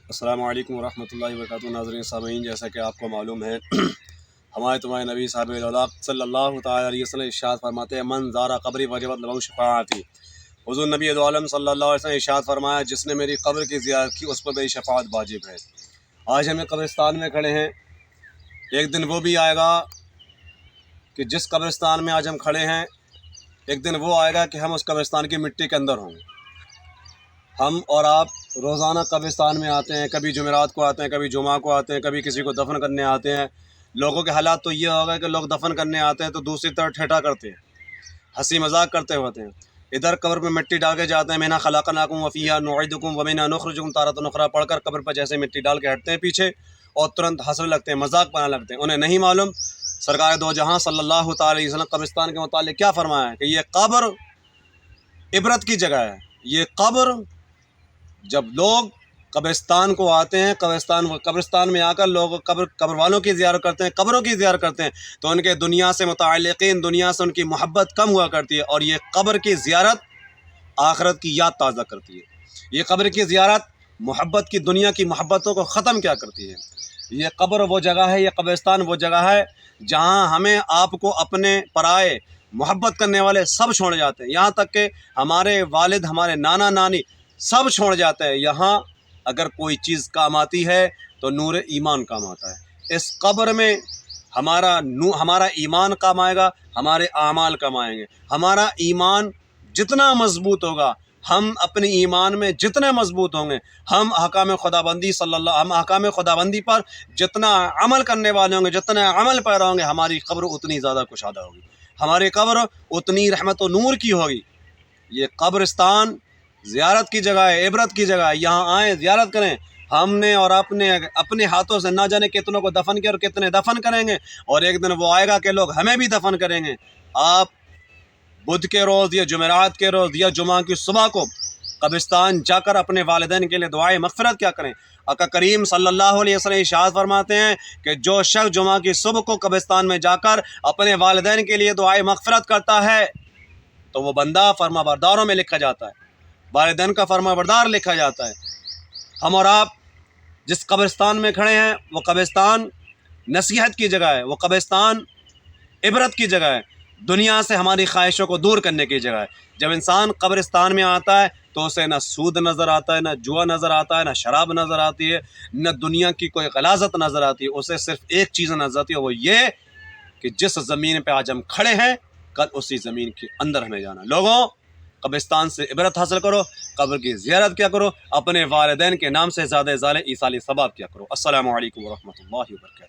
अस्सलामु अलैकुम वरहमतुल्लाहि वबरकातुहू। नाज़रीन सामीन, जैसा कि आपको मालूम है हमारे तुम्हारे नबी साहब सल्लल्लाहु तआला अलैहि वसल्लम इरशाद फरमाते हैं, मन ज़ारा क़ब्री वजबत लहू शफ़ाअती। हुज़ूर नबी आलम सल्लल्लाहु अलैहि वसल्लम इरशाद फरमाया, जिसने मेरी कब्र की ज़ियारत की उस पर मेरी शफ़ाअत वाजिब है। आज हम कब्रिस्तान में खड़े हैं, एक दिन वो भी आएगा कि जिस कब्रिस्तान में आज हम खड़े हैं, एक दिन वो आएगा कि हम उस कब्रिस्तान की मिट्टी के अंदर होंगे। हम और आप रोज़ाना कब्रिस्तान में आते हैं, कभी जुमेरात को आते हैं, कभी जुमा को आते हैं, कभी किसी को दफन करने आते हैं। लोगों के हालात तो ये हो गए कि लोग दफन करने आते हैं तो दूसरी तरफ ठेठा करते हैं, हंसी मजाक करते होते हैं। इधर कब्र पे मिट्टी डाल के जाते हैं, मिन्हा खलक़नाकुम व फ़ीहा नुईदुकुम व मिन्हा नुख़रिजुकुम तारतन उख़रा पढ़कर कब्र पर जैसे मिट्टी डाल के हटते हैं पीछे और तुरंत हंसने लगते हैं, मजाक बनाने लगते हैं। उन्हें नहीं मालूम सरकार दो जहां सल्लल्लाहु तआला अलैहि वसल्लम कब्रिस्तान के मुतालिक क्या फरमाया है कि ये कब्र इबरत की जगह है। ये कब्र, जब लोग कब्रिस्तान को आते हैं, कब्रिस्तान में आकर लोग कब्र वालों की ज़ियारत करते हैं, कब्रों की ज़ियारत करते हैं, तो उनके दुनिया से मुताल्लिक़ीन, दुनिया से उनकी मोहब्बत कम हुआ करती है। और ये कब्र की ज़ियारत आखिरत की याद ताज़ा करती है। ये कब्र की ज़ियारत मोहब्बत की, दुनिया की मोहब्बतों को ख़त्म क्या करती है। ये कब्र वो जगह है, ये कब्रिस्तान वो जगह है जहाँ हमें आपको अपने पराए मोहब्बत करने वाले सब छोड़ जाते हैं। यहाँ तक कि हमारे वालिद, हमारे नाना नानी सब छोड़ जाते हैं। यहाँ अगर कोई चीज़ काम आती है तो नूर ईमान काम आता है। इस कब्र में हमारा ईमान काम आएगा, हमारे आमाल काम आएंगे। हमारा ईमान जितना मजबूत होगा, हम अपने ईमान में जितने मजबूत होंगे, हम अहकाम खुदाबंदी पर जितना अमल करने वाले होंगे, जितने अमल पैरा होंगे, हमारी कब्र उतनी ज़्यादा कुशादा होगी, हमारी कब्र उतनी रहमत व नूर की होगी। ये कब्रिस्तान ज़ियारत की जगह है, इबरत की जगह है। यहाँ आएँ, ज़ियारत करें। हमने और अपने हाथों से ना जाने कितनों को दफन किया और कितने दफन करेंगे, और एक दिन वो आएगा कि लोग हमें भी दफन करेंगे। आप बुध के रोज़ या जुमेरात के रोज़ या जुमा की सुबह को कब्रिस्तान जाकर अपने वालिदैन के लिए दुआए मग़फ़िरत क्या करें। आका करीम सल्लल्लाहु अलैहि वसल्लम इरशाद फरमाते हैं कि जो शख्स जुमा की सुबह को कब्रिस्तान में जाकर अपने वालिदैन के लिए दुआए मग़फ़िरत करता है तो वो बंदा फरमाबरदारों में लिखा जाता है, वालिदैन का फरमाबरदार लिखा जाता है। हम और आप जिस कब्रिस्तान में खड़े हैं वो कब्रिस्तान नसीहत की जगह है, वो कब्रिस्तान इबरत की जगह है, दुनिया से हमारी ख्वाहिशों को दूर करने की जगह है। जब इंसान कब्रिस्तान में आता है तो उसे न सूद नज़र आता है, न जुआ नज़र आता है, न शराब नज़र आती है, न दुनिया की कोई गलाजत नज़र आती है। उसे सिर्फ एक चीज़ नज़र आती है, वो ये कि जिस ज़मीन पे आज हम खड़े हैं, कल उसी ज़मीन के अंदर हमें जाना। लोगों, कब्रिस्तान से इबरत हासिल करो, कब्र की ज़ियारत क्या करो, अपने वालिदैन के नाम से ज़्यादा ईसाली सवाब क्या करो। अस्सलामु अलैकुम वरहमतुल्लाहि वबरकातुहू।